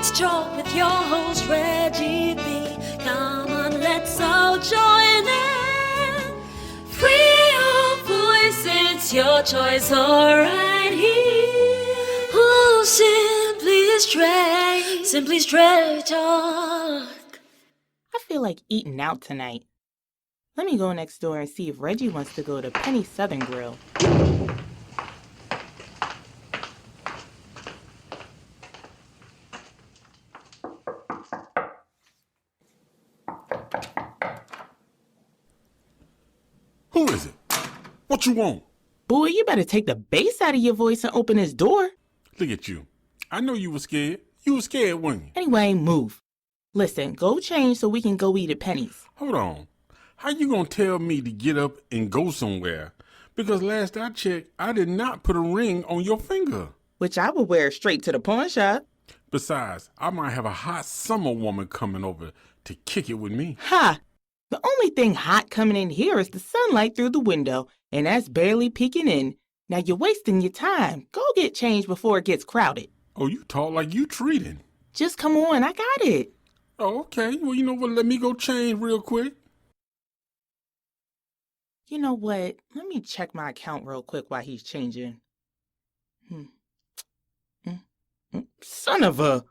It's Talk with your host, Reggie B. Come on, let's all join in. Free your voice, it's your choice, alright here. Ooh, Simply Stray Talk. I feel like eating out tonight. Let me go next door and see if Reggie wants to go to Penny Southern Grill. Who is it? What you want? Boy, you better take the bass out of your voice and open this door. Look at you. I know you were scared. You were scared, weren't you? Anyway, move. Listen, go change so we can go eat at Penny's. Hold on. How you gonna tell me to get up and go somewhere? Because last I checked, I did not put a ring on your finger. Which I would wear straight to the pawn shop. Besides, I might have a hot summer woman coming over to kick it with me. Ha! The only thing hot coming in here is the sunlight through the window, and that's barely peeking in. Now you're wasting your time. Go get changed before it gets crowded. Oh, you talk like you treating. Just come on, I got it. Oh, okay. Well, you know what? Let me go change real quick. You know what? Let me check my account real quick while he's changing. Son of a...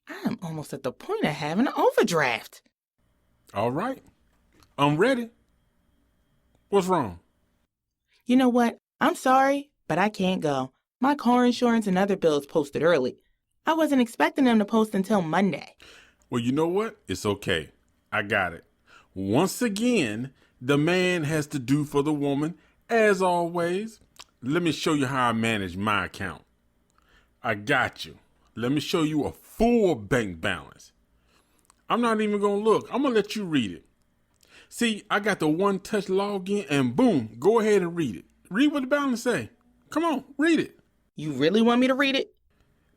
I'm almost at the point of having an overdraft. All right. I'm ready. What's wrong? You know what? I'm sorry, but I can't go. My car insurance and other bills posted early. I wasn't expecting them to post until Monday. Well, you know what? It's okay. I got it. Once again, the man has to do for the woman, as always. Let me show you how I manage my account. I got you. Let me show you a full bank balance. I'm not even going to look. I'm going to let you read it. See, I got the one-touch login and boom, go ahead and read it. Read what the balance say. Come on, read it. You really want me to read it?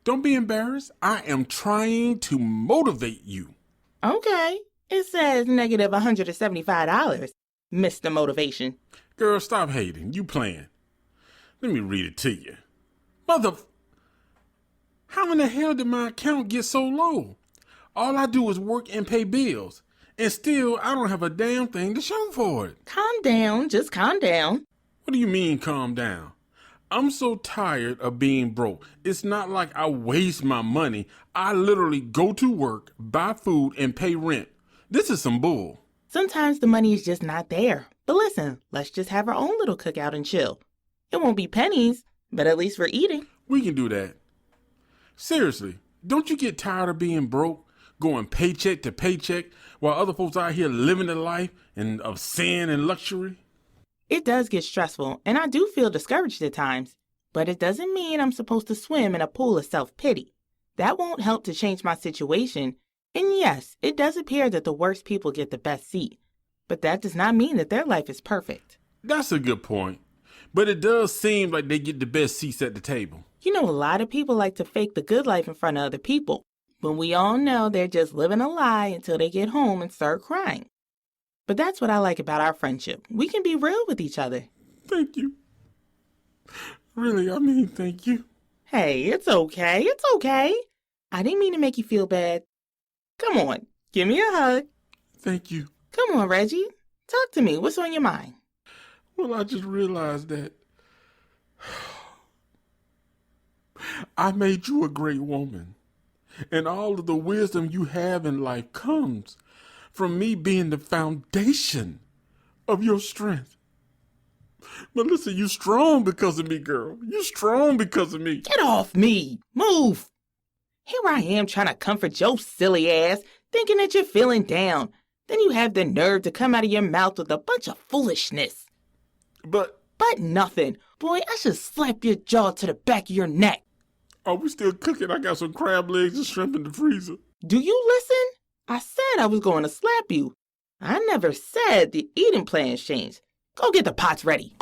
Don't be embarrassed. I am trying to motivate you. Okay. It says negative $175. Mr. Motivation. Girl, stop hating. You playing. Let me read it to you. How in the hell did my account get so low? All I do is work and pay bills. And still, I don't have a damn thing to show for it. Calm down. Just calm down. What do you mean, calm down? I'm so tired of being broke. It's not like I waste my money. I literally go to work, buy food, and pay rent. This is some bull. Sometimes the money is just not there. But listen, let's just have our own little cookout and chill. It won't be pennies, but at least we're eating. We can do that. Seriously, don't you get tired of being broke, going paycheck to paycheck, while other folks out here living their life and of sin and luxury? It does get stressful, and I do feel discouraged at times. But it doesn't mean I'm supposed to swim in a pool of self-pity. That won't help to change my situation. And yes, it does appear that the worst people get the best seat. But that does not mean that their life is perfect. That's a good point. But it does seem like they get the best seats at the table. You know, a lot of people like to fake the good life in front of other people. But we all know they're just living a lie until they get home and start crying. But that's what I like about our friendship. We can be real with each other. Thank you. Really, thank you. Hey, it's okay. It's okay. I didn't mean to make you feel bad. Come on, give me a hug. Thank you. Come on, Reggie. Talk to me. What's on your mind? Well, I just realized that I made you a great woman. And all of the wisdom you have in life comes from me being the foundation of your strength. But listen, you strong because of me, girl. You strong because of me. Get off me. Move. Here I am trying to comfort your silly ass, thinking that you're feeling down. Then you have the nerve to come out of your mouth with a bunch of foolishness. But nothing. Boy, I should slap your jaw to the back of your neck. Are we still cooking? I got some crab legs and shrimp in the freezer. Do you listen? I said I was going to slap you. I never said the eating plans changed. Go get the pots ready.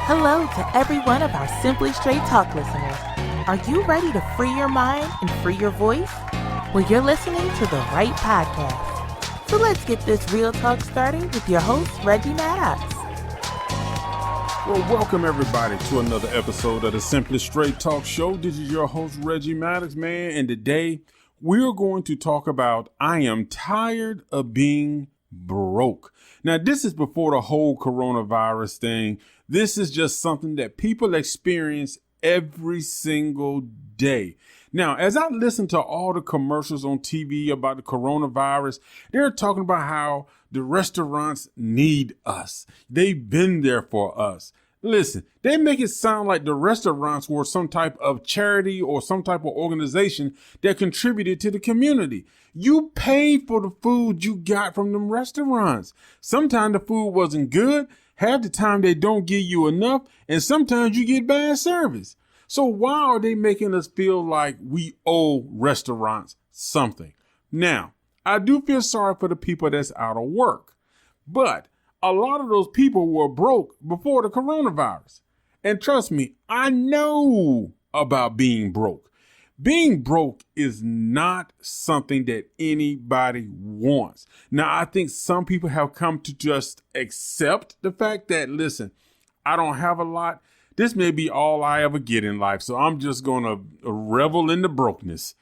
Hello to every one of our Simply Straight Talk listeners. Are you ready to free your mind and free your voice? Well, you're listening to the right podcast. So let's get this real talk started with your host, Reggie Maddox. Well, welcome everybody to another episode of the Simply Straight Talk Show. This is your host, Reggie Maddox, man. And today we're going to talk about I am tired of being broke. Now, this is before the whole coronavirus thing. This is just something that people experience every single day. Now, as I listen to all the commercials on TV about the coronavirus, they're talking about how the restaurants need us. They've been there for us. Listen, they make it sound like the restaurants were some type of charity or some type of organization that contributed to the community. You paid for the food you got from them restaurants. Sometimes the food wasn't good. Half the time they don't give you enough. And sometimes you get bad service. So why are they making us feel like we owe restaurants something? Now, I do feel sorry for the people that's out of work, but a lot of those people were broke before the coronavirus. And trust me, I know about being broke. Being broke is not something that anybody wants. Now, I think some people have come to just accept the fact that, listen, I don't have a lot. This may be all I ever get in life, so I'm just going to revel in the brokenness.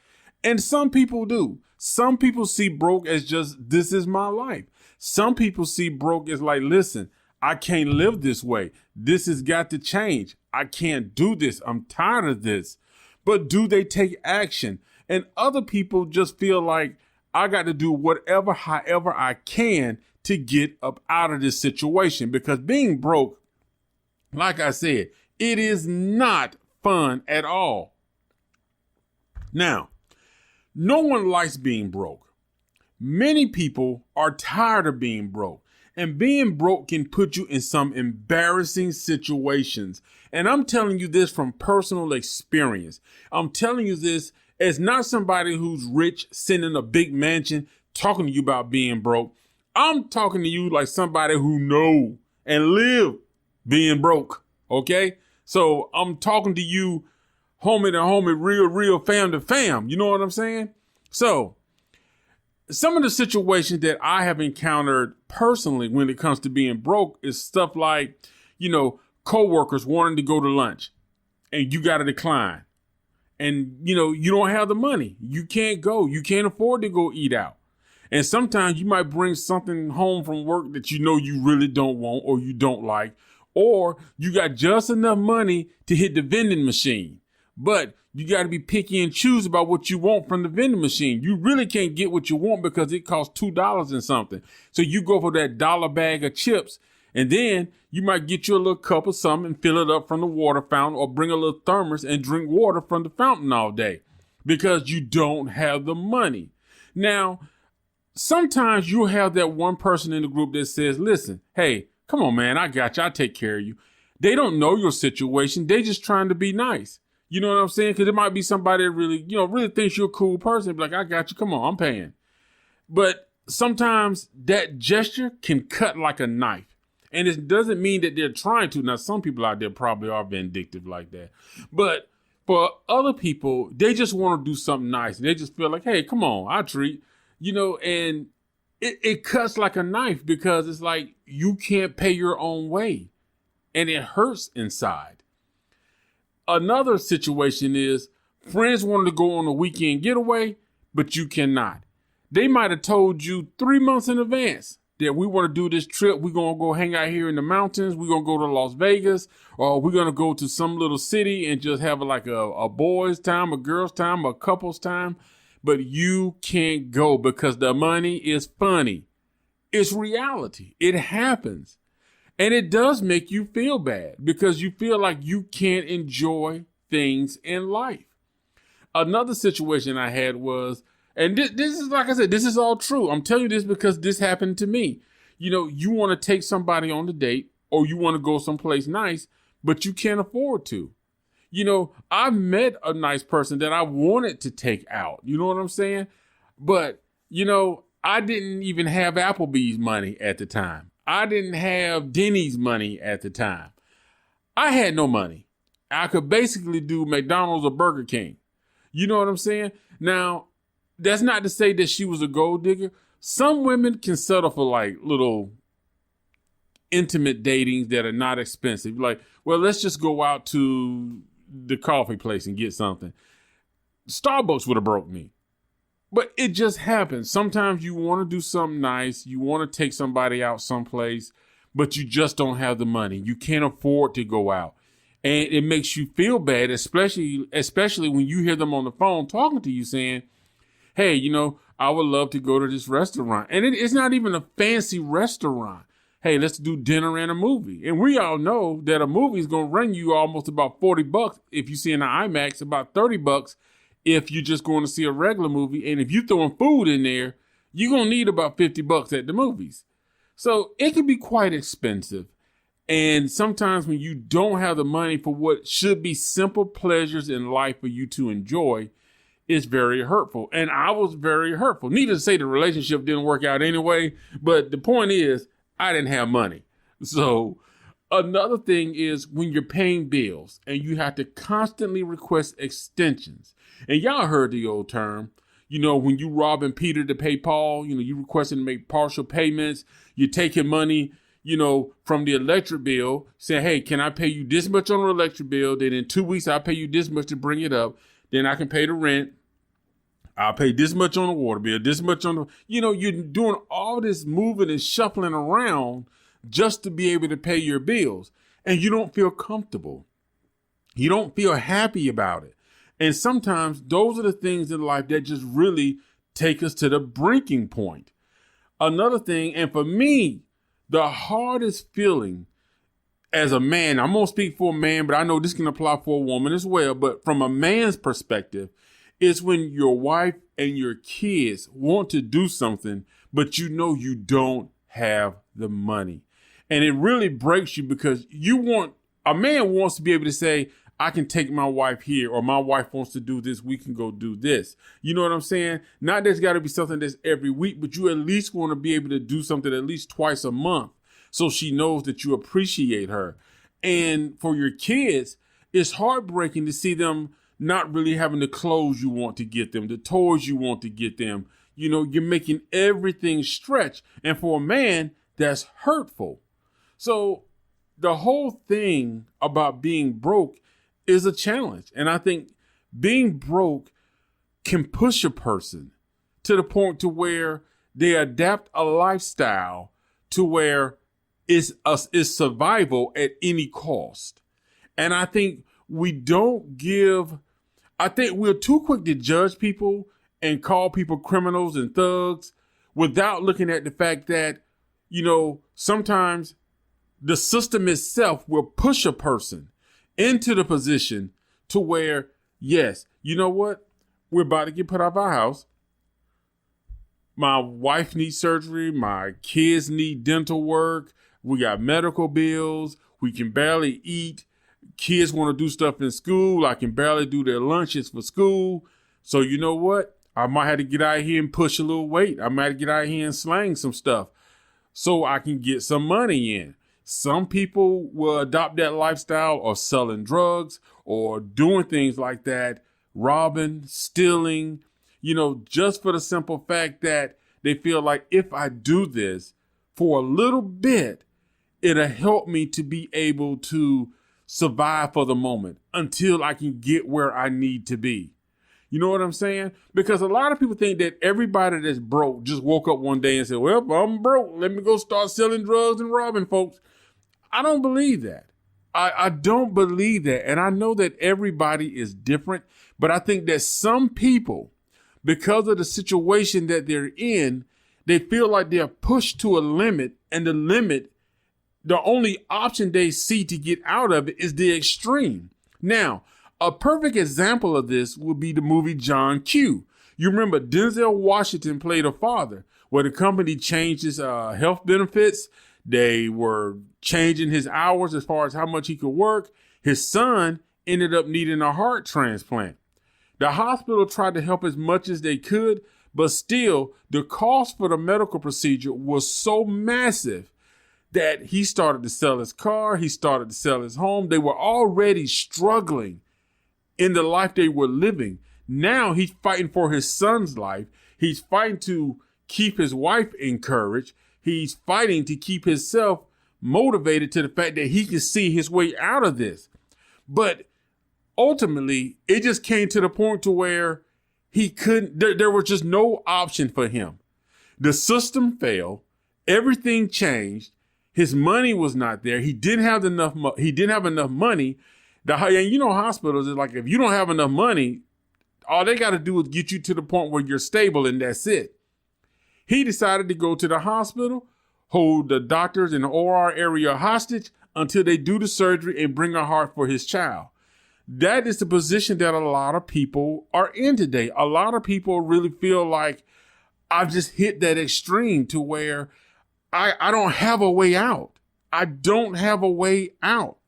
And some people do. Some people see broke as just, this is my life. Some people see broke as like, listen, I can't live this way. This has got to change. I can't do this. I'm tired of this. But do they take action? And other people just feel like I got to do whatever, however I can to get up out of this situation. Because being broke, like I said, it is not fun at all. Now, no one likes being broke. Many people are tired of being broke, and being broke can put you in some embarrassing situations. And I'm telling you this from personal experience. I'm telling you this as not somebody who's rich, sitting in a big mansion, talking to you about being broke. I'm talking to you like somebody who know and live being broke. Okay. So I'm talking to you, homie to homie, real fam to fam. You know what I'm saying? So some of the situations that I have encountered personally when it comes to being broke is stuff like, coworkers wanting to go to lunch and you got to decline. And, you don't have the money. You can't go. You can't afford to go eat out. And sometimes you might bring something home from work that you really don't want or you don't like. Or you got just enough money to hit the vending machine. But you got to be picky and choose about what you want from the vending machine. You really can't get what you want because it costs $2 and something. So you go for that dollar bag of chips, and then you might get you a little cup of something and fill it up from the water fountain, or bring a little thermos and drink water from the fountain all day because you don't have the money. Now, sometimes you'll have that one person in the group that says, listen, hey, come on, man, I got you. I'll take care of you. They don't know your situation. They just trying to be nice. You know what I'm saying? Because it might be somebody that really thinks you're a cool person. Be like, I got you. Come on, I'm paying. But sometimes that gesture can cut like a knife. And it doesn't mean that they're trying to. Now, some people out there probably are vindictive like that. But for other people, they just want to do something nice. They just feel like, hey, come on, I treat. And it cuts like a knife because it's like you can't pay your own way. And it hurts inside. Another situation is friends wanted to go on a weekend getaway, but you cannot. They might have told you 3 months in advance that we want to do this trip. We're going to go hang out here in the mountains. We're going to go to Las Vegas, or we're going to go to some little city and just have like a boys' time, a girls' time, a couple's time. But you can't go because the money is funny. It's reality. It happens. And it does make you feel bad because you feel like you can't enjoy things in life. Another situation I had was, and this is, like I said, this is all true. I'm telling you this because this happened to me. You want to take somebody on a date or you want to go someplace nice, but you can't afford to. I've met a nice person that I wanted to take out. You know what I'm saying? But, I didn't even have Applebee's money at the time. I didn't have Denny's money at the time. I had no money. I could basically do McDonald's or Burger King. You know what I'm saying? Now, that's not to say that she was a gold digger. Some women can settle for like little intimate datings that are not expensive. Like, well, let's just go out to the coffee place and get something. Starbucks would have broke me. But it just happens. Sometimes you want to do something nice. You want to take somebody out someplace, but you just don't have the money. You can't afford to go out. And it makes you feel bad, especially when you hear them on the phone talking to you saying, hey, I would love to go to this restaurant. And it's not even a fancy restaurant. Hey, let's do dinner and a movie. And we all know that a movie is going to run you almost about $40 if you see in the IMAX, about $30 if you're just going to see a regular movie. And if you're throwing food in there, you're going to need about $50 at the movies. So it can be quite expensive. And sometimes when you don't have the money for what should be simple pleasures in life for you to enjoy, it's very hurtful. And I was very hurtful. Needless to say, the relationship didn't work out anyway. But the point is, I didn't have money. So another thing is when you're paying bills and you have to constantly request extensions. And y'all heard the old term, when you robbing Peter to pay Paul, you requesting to make partial payments. You're taking money, from the electric bill, saying, hey, can I pay you this much on the electric bill? Then in 2 weeks, I'll pay you this much to bring it up. Then I can pay the rent. I'll pay this much on the water bill, this much on the, you're doing all this moving and shuffling around just to be able to pay your bills. And you don't feel comfortable. You don't feel happy about it. And sometimes those are the things in life that just really take us to the breaking point. Another thing, and for me, the hardest feeling as a man, I'm going to speak for a man, but I know this can apply for a woman as well. But from a man's perspective, it's when your wife and your kids want to do something, but you don't have the money. And it really breaks you because a man wants to be able to say, I can take my wife here, or my wife wants to do this, we can go do this. You know what I'm saying? Not that it's got to be something that's every week, but you at least want to be able to do something at least twice a month so she knows that you appreciate her. And for your kids, it's heartbreaking to see them not really having the clothes you want to get them, the toys you want to get them. You're making everything stretch. And for a man, that's hurtful. So the whole thing about being broke is a challenge. And I think being broke can push a person to the point to where they adapt a lifestyle to where it's survival at any cost. And I think we're too quick to judge people and call people criminals and thugs without looking at the fact that, sometimes the system itself will push a person into the position to where, yes, you know what? We're about to get put out of our house. My wife needs surgery. My kids need dental work. We got medical bills. We can barely eat. Kids want to do stuff in school. I can barely do their lunches for school. So you know what? I might have to get out here and push a little weight. I might have to get out here and slang some stuff so I can get some money in. Some people will adopt that lifestyle of selling drugs or doing things like that, robbing, stealing, just for the simple fact that they feel like if I do this for a little bit, it'll help me to be able to survive for the moment until I can get where I need to be. You know what I'm saying? Because a lot of people think that everybody that's broke just woke up one day and said, well, I'm broke. Let me go start selling drugs and robbing folks. I don't believe that. I don't believe that. And I know that everybody is different, but I think that some people, because of the situation that they're in, they feel like they're pushed to a limit, and the only option they see to get out of it is the extreme. Now, a perfect example of this would be the movie John Q. You remember Denzel Washington played a father where the company changed his health benefits. They were changing his hours as far as how much he could work. His son ended up needing a heart transplant. The hospital tried to help as much as they could, but still the cost for the medical procedure was so massive that he started to sell his car. He started to sell his home. They were already struggling in the life they were living. Now he's fighting for his son's life. He's fighting to keep his wife encouraged. He's fighting to keep himself motivated to the fact that he can see his way out of this. But ultimately, it just came to the point to where he couldn't, there was just no option for him. The system failed. Everything changed. His money was not there. He didn't have enough money. And you know, hospitals is like, if you don't have enough money, all they got to do is get you to the point where you're stable, and that's it. He decided to go to the hospital, hold the doctors in the OR area hostage until they do the surgery and bring a heart for his child. That is the position that a lot of people are in today. A lot of people really feel like, I've just hit that extreme to where I don't have a way out. I don't have a way out.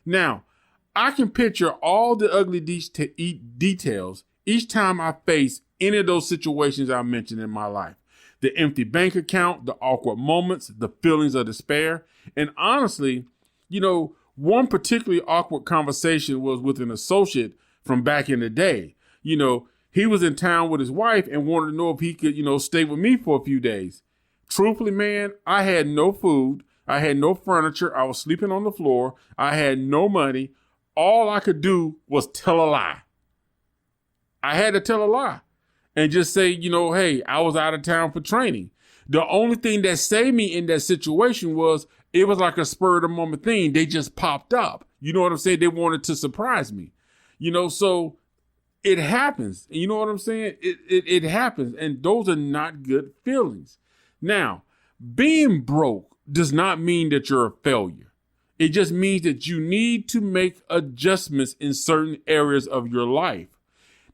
Now, I can picture all the ugly details each time I face any of those situations I mentioned in my life. The empty bank account, the awkward moments, the feelings of despair. And honestly, you know, one particularly awkward conversation was with an associate from back in the day. You know, he was in town with his wife and wanted to know if he could, you know, stay with me for a few days. Truthfully, man, I had no food. I had no furniture. I was sleeping on the floor. I had no money. All I could do was tell a lie. I had to tell a lie and just say, you know, hey, I was out of town for training. The only thing that saved me in that situation was it was like a spur of the moment thing. They just popped up. You know what I'm saying? They wanted to surprise me, you know, so it happens. You know what I'm saying? It happens. And those are not good feelings. Now, being broke does not mean that you're a failure. It just means that you need to make adjustments in certain areas of your life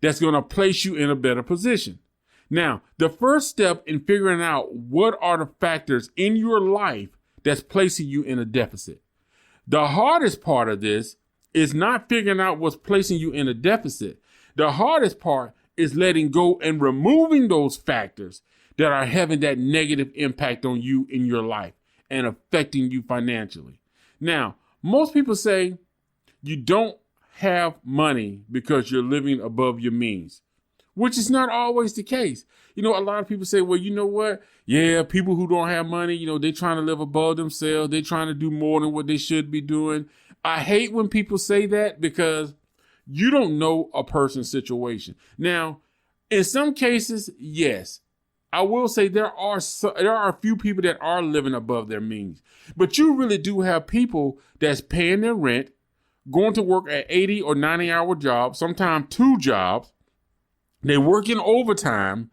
that's going to place you in a better position. Now, the first step in figuring out what are the factors in your life that's placing you in a deficit. The hardest part of this is not figuring out what's placing you in a deficit. The hardest part is letting go and removing those factors that are having that negative impact on you in your life and affecting you financially. Now, most people say you don't have money because you're living above your means, which is not always the case. You know, a lot of people say, well, you know what? Yeah, people who don't have money, you know, they're trying to live above themselves. They're trying to do more than what they should be doing. I hate when people say that because you don't know a person's situation. Now, in some cases, yes, I will say there are a few people that are living above their means, but you really do have people that's paying their rent, going to work at 80 or 90-hour jobs, sometimes 2 jobs. They're working overtime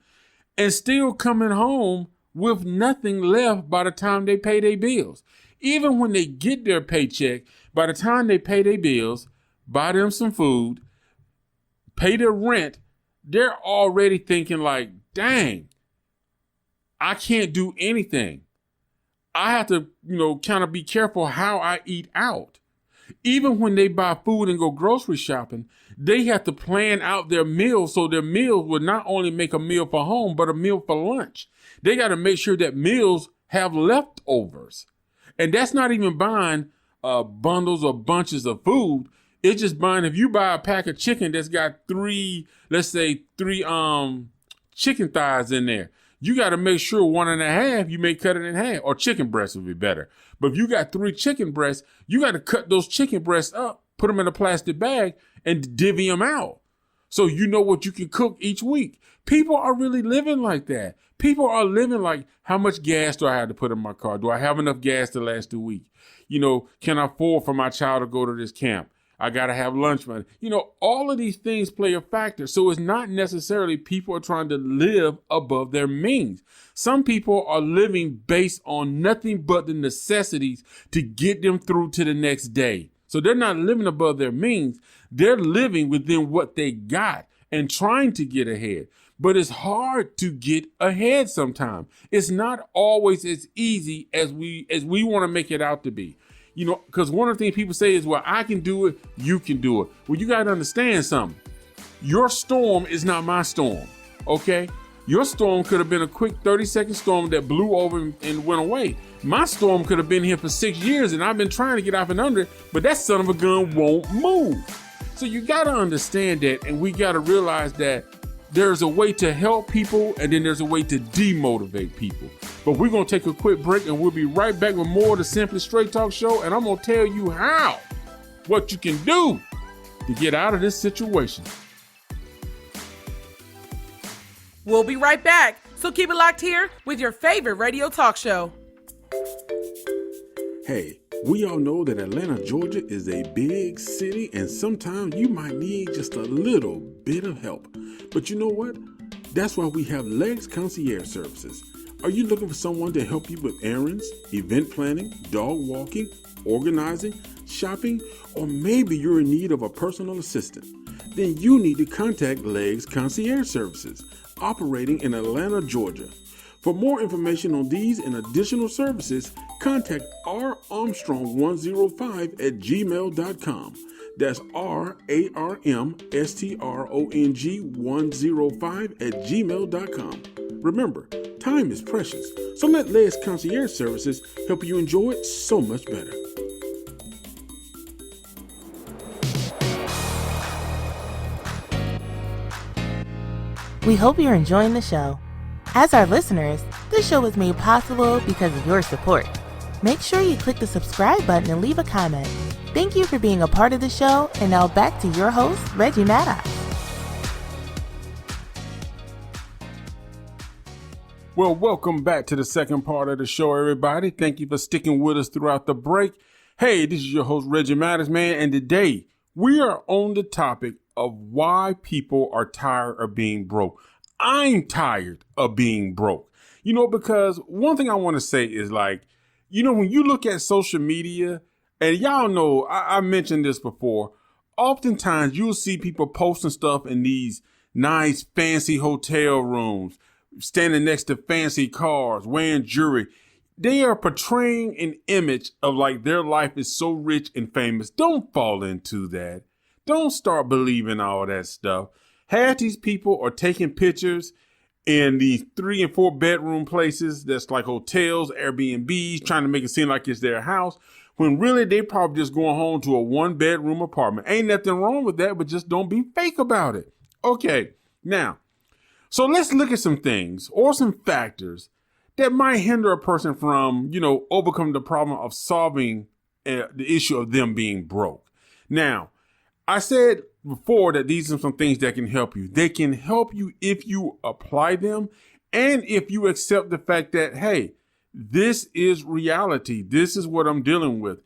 and still coming home with nothing left by the time they pay their bills. Even when they get their paycheck, by the time they pay their bills, buy them some food, pay their rent, they're already thinking like, dang, I can't do anything. I have to, you know, kind of be careful how I eat out. Even when they buy food and go grocery shopping, they have to plan out their meals so their meals will not only make a meal for home, but a meal for lunch. They got to make sure that meals have leftovers. And that's not even buying bundles or bunches of food. It's just buying, if you buy a pack of chicken that's got 3 chicken thighs in there, you got to make sure 1.5, you may cut it in half, or chicken breasts would be better. But if you got 3 chicken breasts, you got to cut those chicken breasts up, put them in a plastic bag and divvy them out. So you know what you can cook each week. People are really living like that. People are living like, how much gas do I have to put in my car? Do I have enough gas to last a week? You know, can I afford for my child to go to this camp? I got to have lunch money. You know, all of these things play a factor. So it's not necessarily people are trying to live above their means. Some people are living based on nothing but the necessities to get them through to the next day. So they're not living above their means. They're living within what they got and trying to get ahead. But it's hard to get ahead sometimes. It's not always as easy as we want to make it out to be. You know, because one of the things people say is, well, I can do it, you can do it. Well, you got to understand something. Your storm is not my storm, okay? Your storm could have been a quick 30-second storm that blew over and went away. My storm could have been here for 6 years, and I've been trying to get off and under it, but that son of a gun won't move. So you got to understand that, and we got to realize that there's a way to help people, and then there's a way to demotivate people. But we're going to take a quick break and we'll be right back with more of the Simply Straight Talk Show. And I'm going to tell you what you can do to get out of this situation. We'll be right back, so keep it locked here with your favorite radio talk show. Hey, we all know that Atlanta, Georgia is a big city, and sometimes you might need just a little bit of help. But you know what? That's why we have Legs Concierge Services. Are you looking for someone to help you with errands, event planning, dog walking, organizing, shopping, or maybe you're in need of a personal assistant? Then you need to contact Legs Concierge Services, operating in Atlanta, Georgia. For more information on these and additional services, contact rarmstrong105@gmail.com. That's rarmstrong105@gmail.com. Remember, time is precious, so let Legs Concierge Services help you enjoy it so much better. We hope you're enjoying the show. As our listeners, this show is made possible because of your support. Make sure you click the subscribe button and leave a comment. Thank you for being a part of the show, and now back to your host, Reggie Maddox. Well, welcome back to the second part of the show, everybody. Thank you for sticking with us throughout the break. Hey, this is your host, Reggie Maddox, man, and today we are on the topic of why people are tired of being broke. I'm tired of being broke. Because one thing I want to say is when you look at social media, and y'all know, I mentioned this before, oftentimes you'll see people posting stuff in these nice fancy hotel rooms, standing next to fancy cars, wearing jewelry. They are portraying an image of their life is so rich and famous. Don't fall into that. Don't start believing all that stuff. Half these people are taking pictures in these 3 and 4 bedroom places that's like hotels, Airbnbs, trying to make it seem like it's their house, when really they probably just going home to a 1-bedroom apartment. Ain't nothing wrong with that, but just don't be fake about it. Okay, now, so let's look at some things or some factors that might hinder a person from, overcoming the problem of solving the issue of them being broke. Now, I said before that these are some things that can help you. They can help you if you apply them and if you accept the fact that, hey, this is reality. This is what I'm dealing with.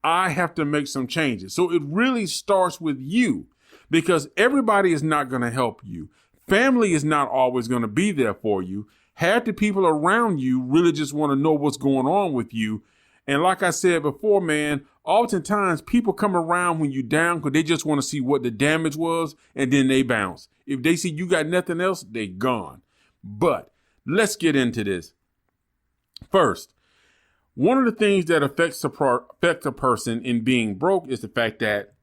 I have to make some changes. So it really starts with you, because everybody is not going to help you. Family is not always going to be there for you. Half the people around you really just want to know what's going on with you. And like I said before, man, oftentimes people come around when you're down because they just want to see what the damage was, and then they bounce. If they see you got nothing else, they gone. But let's get into this. First, one of the things that affects a person in being broke is the fact that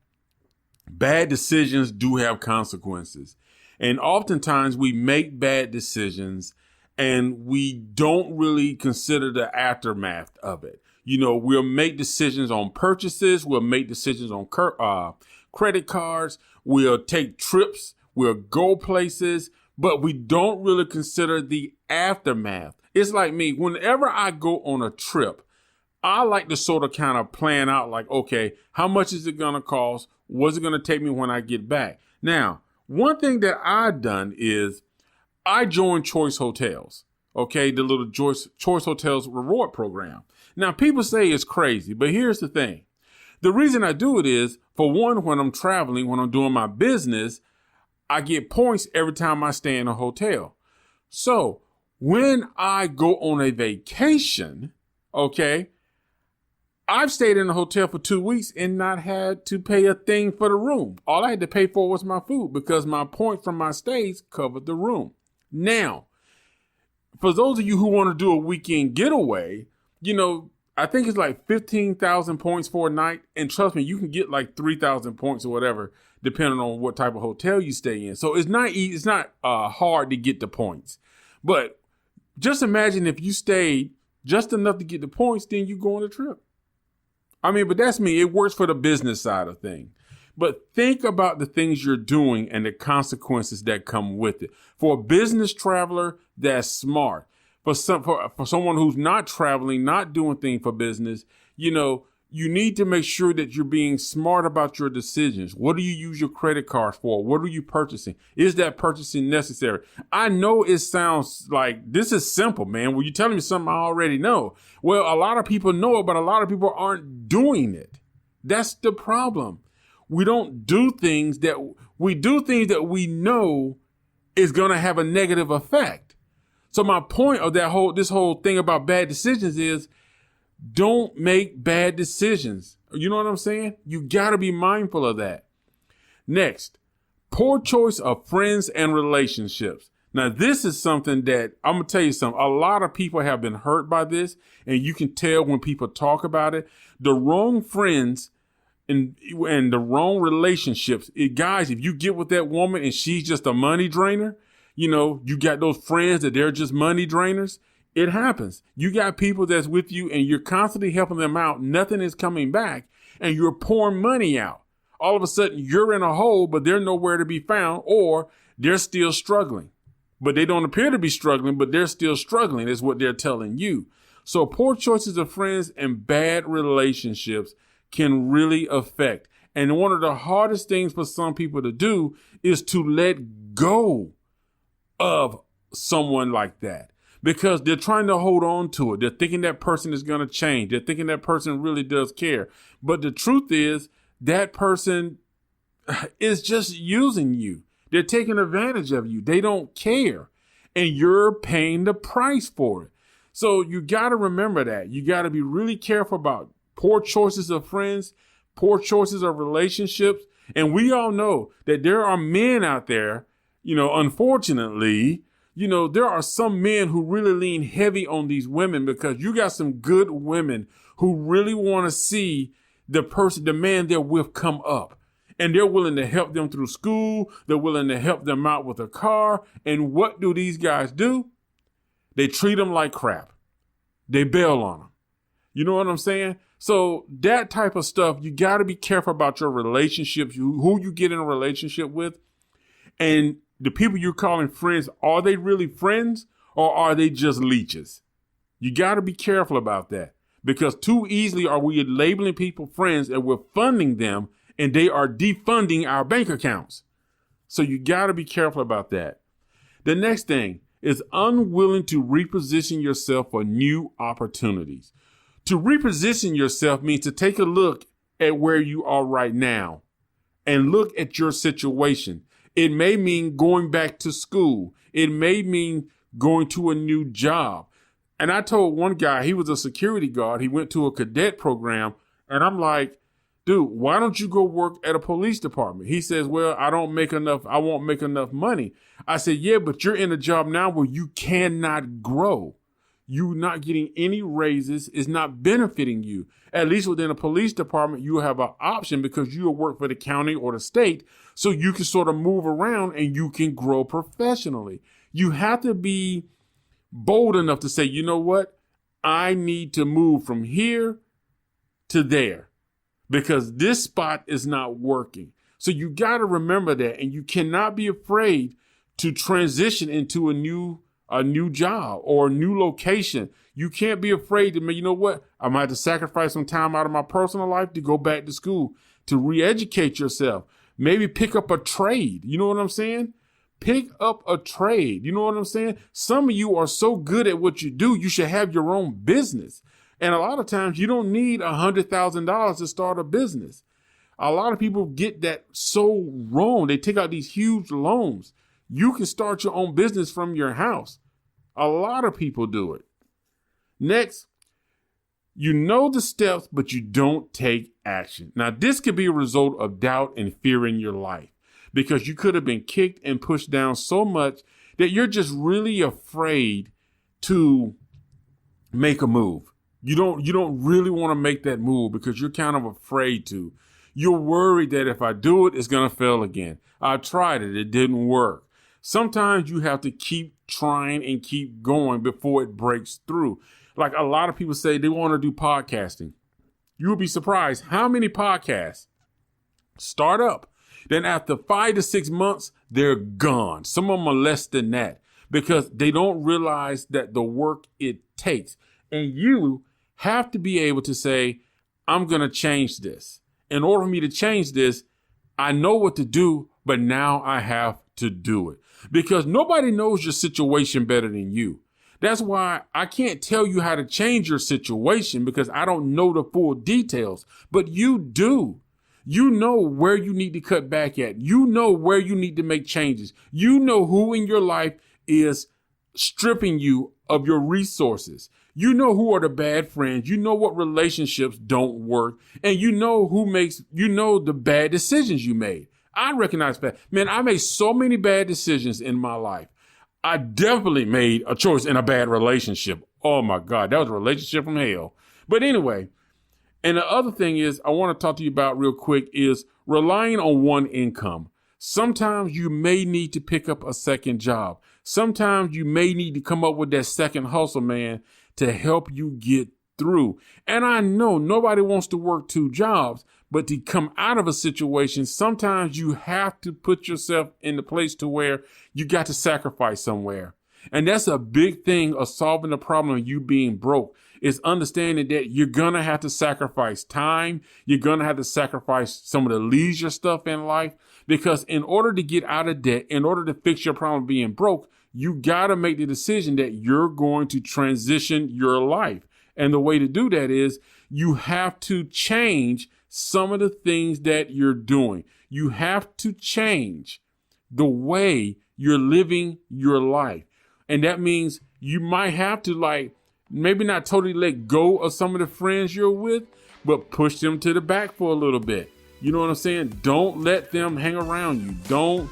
bad decisions do have consequences. And oftentimes we make bad decisions and we don't really consider the aftermath of it. We'll make decisions on purchases. We'll make decisions on credit cards. We'll take trips. We'll go places, but we don't really consider the aftermath. It's like me, whenever I go on a trip, I like to sort of kind of plan out okay, how much is it going to cost? What's it going to take me when I get back? Now, one thing that I've done is I joined Choice Hotels, okay, the little Choice Hotels reward program. Now, people say it's crazy, but here's the thing. The reason I do it is, for one, when I'm traveling, when I'm doing my business, I get points every time I stay in a hotel. So when I go on a vacation, okay, I've stayed in a hotel for 2 weeks and not had to pay a thing for the room. All I had to pay for was my food because my points from my stays covered the room. Now, for those of you who want to do a weekend getaway, I think it's like 15,000 points for a night. And trust me, you can get like 3,000 points or whatever, depending on what type of hotel you stay in. So it's not hard to get the points. But just imagine if you stayed just enough to get the points, then you go on a trip. But that's me. It works for the business side of things. But think about the things you're doing and the consequences that come with it. For a business traveler, that's smart. For someone who's not traveling, not doing things for business, you need to make sure that you're being smart about your decisions. What do you use your credit card for? What are you purchasing? Is that purchasing necessary? I know it sounds like this is simple, man. Well, you're telling me something I already know. Well, a lot of people know it, but a lot of people aren't doing it. That's the problem. We do things that we know is going to have a negative effect. So my point of this whole thing about bad decisions is, don't make bad decisions. You know what I'm saying? You got to be mindful of that. Next, poor choice of friends and relationships. Now, this is something that I'm going to tell you something. A lot of people have been hurt by this, and you can tell when people talk about it. The wrong friends and the wrong relationships. Guys, if you get with that woman and she's just a money drainer, you got those friends that they're just money drainers. It happens. You got people that's with you and you're constantly helping them out. Nothing is coming back and you're pouring money out. All of a sudden you're in a hole, but they're nowhere to be found, or they're still struggling. But they don't appear to be struggling, but they're still struggling is what they're telling you. So poor choices of friends and bad relationships can really affect. And one of the hardest things for some people to do is to let go of someone like that, because they're trying to hold on to it. They're thinking that person is going to change. They're thinking that person really does care. But the truth is that person is just using you. They're taking advantage of you. They don't care. And you're paying the price for it. So you got to remember that. You got to be really careful about poor choices of friends, poor choices of relationships. And we all know that there are men out there, unfortunately, there are some men who really lean heavy on these women, because you got some good women who really want to see the man they're with come up, and they're willing to help them through school. They're willing to help them out with a car. And what do these guys do? They treat them like crap. They bail on them. You know what I'm saying? So that type of stuff, you got to be careful about your relationships, who you get in a relationship with. And the people you're calling friends, are they really friends or are they just leeches? You got to be careful about that, because too easily are we labeling people friends and we're funding them and they are defunding our bank accounts. So you got to be careful about that. The next thing is unwilling to reposition yourself for new opportunities. To reposition yourself means to take a look at where you are right now and look at your situation. It may mean going back to school. It may mean going to a new job. And I told one guy, he was a security guard. He went to a cadet program. And I'm like, dude, why don't you go work at a police department? He says, well, I won't make enough money. I said, yeah, but you're in a job now where you cannot grow. You're not getting any raises. It's not benefiting you. At least within a police department, you have an option because you will work for the county or the state. So you can sort of move around and you can grow professionally. You have to be bold enough to say, you know what? I need to move from here to there because this spot is not working. So you got to remember that, and you cannot be afraid to transition into a new job or a new location. You can't be afraid to, you know what? I might have to sacrifice some time out of my personal life to go back to school, to re-educate yourself. Maybe pick up a trade. You know what I'm saying? Pick up a trade. You know what I'm saying? Some of you are so good at what you do, you should have your own business. And a lot of times you don't need $100,000 to start a business. A lot of people get that so wrong. They take out these huge loans. You can start your own business from your house. A lot of people do it. Next, you know the steps, but you don't take action. Now, this could be a result of doubt and fear in your life because you could have been kicked and pushed down so much that you're just really afraid to make a move. You don't really want to make that move because you're kind of afraid to. You're worried that if I do it, it's going to fail again. I tried it. It didn't work. Sometimes you have to keep trying and keep going before it breaks through. Like a lot of people say they want to do podcasting. You will be surprised how many podcasts start up. Then after 5 to 6 months, they're gone. Some of them are less than that because they don't realize that the work it takes. And you have to be able to say, I'm going to change this. In order for me to change this, I know what to do, but now I have to do it, because nobody knows your situation better than you. That's why I can't tell you how to change your situation, because I don't know the full details, but you do. You know where you need to cut back at. You know where you need to make changes. You know who in your life is stripping you of your resources. You know who are the bad friends. You know what relationships don't work. And you know the bad decisions you made. I recognize that. Man, I made so many bad decisions in my life. I definitely made a choice in a bad relationship. Oh my God, that was a relationship from hell. But anyway, and the other thing is I want to talk to you about real quick is relying on one income. Sometimes you may need to pick up a second job. Sometimes you may need to come up with that second hustle, man, to help you get through. And I know nobody wants to work two jobs, but to come out of a situation, sometimes you have to put yourself in the place to where you got to sacrifice somewhere. And that's a big thing of solving the problem of you being broke, is understanding that you're going to have to sacrifice time. You're going to have to sacrifice some of the leisure stuff in life, because in order to get out of debt, in order to fix your problem of being broke, you got to make the decision that you're going to transition your life. And the way to do that is you have to change some of the things that you're doing. You have to change the way you're living your life. And that means you might have to maybe not totally let go of some of the friends you're with, but push them to the back for a little bit. You know what I'm saying? Don't let them hang around you. Don't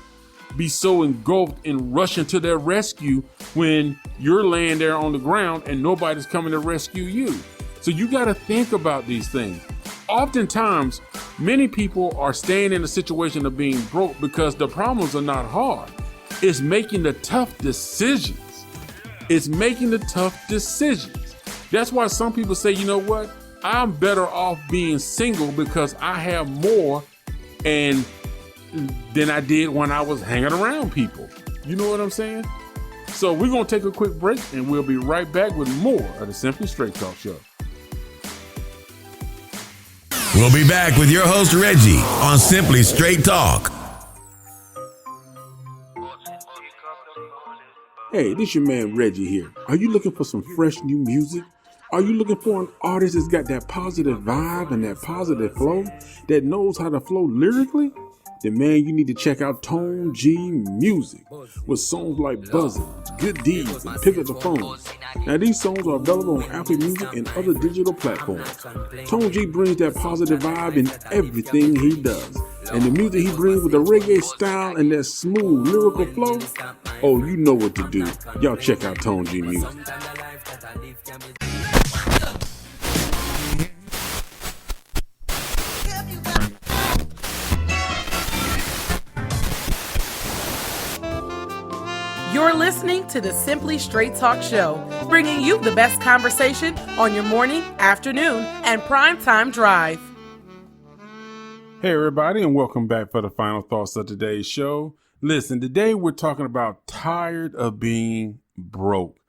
be so engulfed in rushing to their rescue when you're laying there on the ground and nobody's coming to rescue you. So you got to think about these things. Oftentimes, many people are staying in a situation of being broke because the problems are not hard. It's making the tough decisions. It's making the tough decisions. That's why some people say, you know what? I'm better off being single because I have more than I did when I was hanging around people. You know what I'm saying? So we're going to take a quick break and we'll be right back with more of the Simply Straight Talk Show. We'll be back with your host, Reggie, on Simply Straight Talk. Hey, this your man Reggie here. Are you looking for some fresh new music? Are you looking for an artist that's got that positive vibe and that positive flow, that knows how to flow lyrically? Then man, you need to check out Tone G Music with songs like Buzzin', Good Deeds, and Pick Up the Phone. Now these songs are available on Apple Music and other digital platforms. Tone G brings that positive vibe in everything he does. And the music he brings with the reggae style and that smooth lyrical flow, oh, you know what to do. Y'all check out Tone G Music. You're listening to the Simply Straight Talk Show, bringing you the best conversation on your morning, afternoon, and primetime drive. Hey everybody, and welcome back for the final thoughts of today's show. Listen, today we're talking about tired of being broke.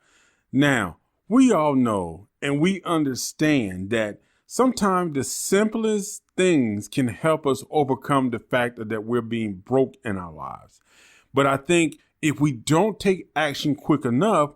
Now, we all know and we understand that sometimes the simplest things can help us overcome the fact that we're being broke in our lives. But I think if we don't take action quick enough,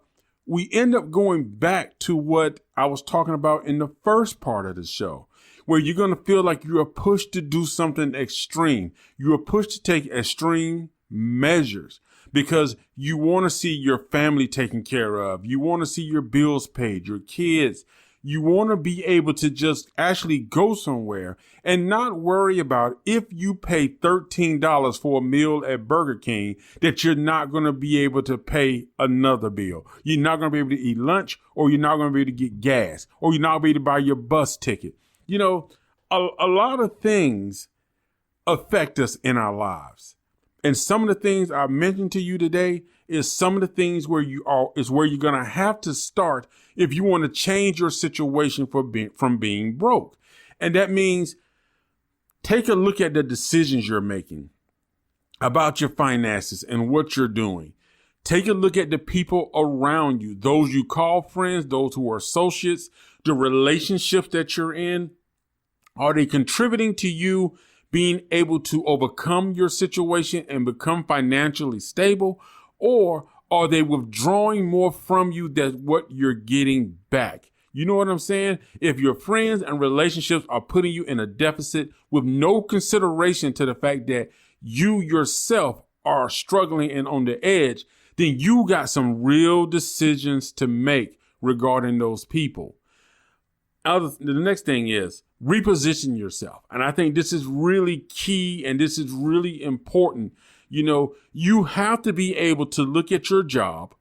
we end up going back to what I was talking about in the first part of the show, where you're going to feel like you are pushed to do something extreme. You are pushed to take extreme measures because you want to see your family taken care of. You want to see your bills paid, your kids. You want to be able to just actually go somewhere and not worry about if you pay $13 for a meal at Burger King, that you're not going to be able to pay another bill. You're not going to be able to eat lunch, or you're not going to be able to get gas, or you're not going to be able to buy your bus ticket. You know, a lot of things affect us in our lives. And some of the things I mentioned to you today is some of the things where you're going to have to start if you want to change your situation from being broke. And that means take a look at the decisions you're making about your finances and what you're doing. Take a look at the people around you, those you call friends, those who are associates, the relationships that you're in. Are they contributing to you being able to overcome your situation and become financially stable? Or are they withdrawing more from you than what you're getting back? You know what I'm saying? If your friends and relationships are putting you in a deficit with no consideration to the fact that you yourself are struggling and on the edge, then you got some real decisions to make regarding those people. The next thing is reposition yourself. And I think this is really key and this is really important. You know, you have to be able to look at your job,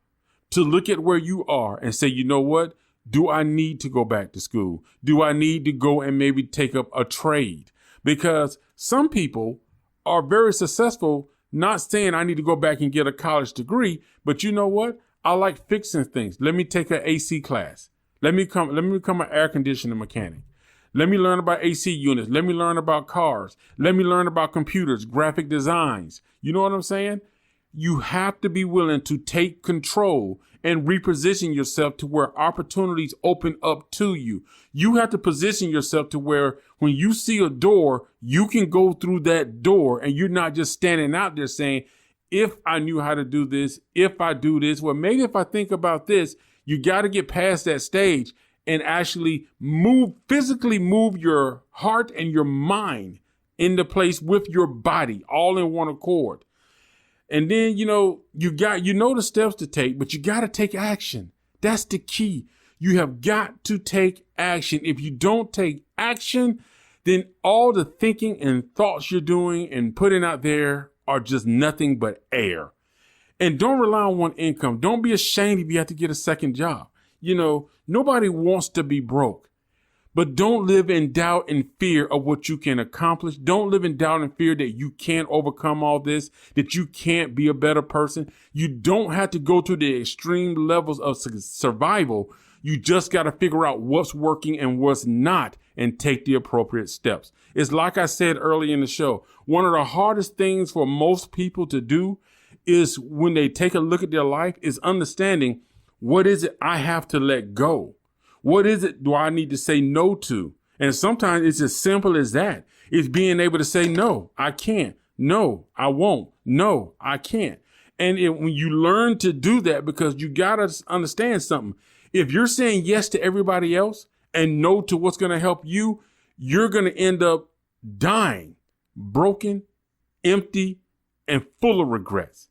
to look at where you are and say, you know what? Do I need to go back to school? Do I need to go and maybe take up a trade? Because some people are very successful, not saying I need to go back and get a college degree, but you know what? I like fixing things. Let me take an AC class. Let me become an air conditioning mechanic. Let me learn about AC units. Let me learn about cars. Let me learn about computers, graphic designs. You know what I'm saying? You have to be willing to take control and reposition yourself to where opportunities open up to you. You have to position yourself to where when you see a door, you can go through that door and you're not just standing out there saying, if I knew how to do this, if I do this, well, maybe if I think about this. You got to get past that stage and actually physically move your heart and your mind into place with your body all in one accord. And then, you know the steps to take, but you got to take action. That's the key. You have got to take action. If you don't take action, then all the thinking and thoughts you're doing and putting out there are just nothing but air. And don't rely on one income. Don't be ashamed if you have to get a second job. You know, nobody wants to be broke. But don't live in doubt and fear of what you can accomplish. Don't live in doubt and fear that you can't overcome all this, that you can't be a better person. You don't have to go to the extreme levels of survival. You just got to figure out what's working and what's not and take the appropriate steps. It's like I said earlier in the show, one of the hardest things for most people to do is when they take a look at their life is understanding what is it I have to let go? What is it do I need to say no to? And sometimes it's as simple as that. It's being able to say, no, I can't. No, I won't. No, I can't. And when you learn to do that, because you got to understand something. If you're saying yes to everybody else and no to what's going to help you, you're going to end up dying, broken, empty, and full of regrets.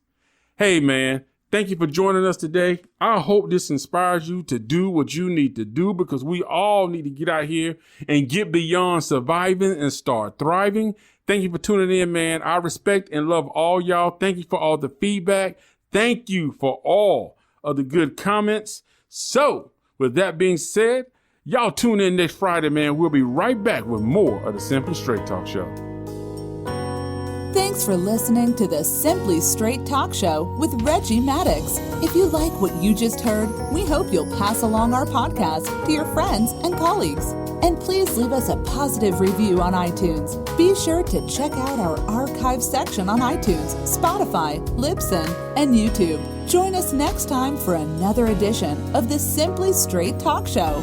Hey, man, thank you for joining us today. I hope this inspires you to do what you need to do because we all need to get out here and get beyond surviving and start thriving. Thank you for tuning in, man. I respect and love all y'all. Thank you for all the feedback. Thank you for all of the good comments. So with that being said, y'all tune in next Friday, man. We'll be right back with more of the Simply Straight Talk Show. Thanks for listening to the Simply Straight Talk Show with Reggie Maddox. If you like what you just heard, we hope you'll pass along our podcast to your friends and colleagues. And please leave us a positive review on iTunes. Be sure to check out our archive section on iTunes, Spotify, Libsyn, and YouTube. Join us next time for another edition of the Simply Straight Talk Show.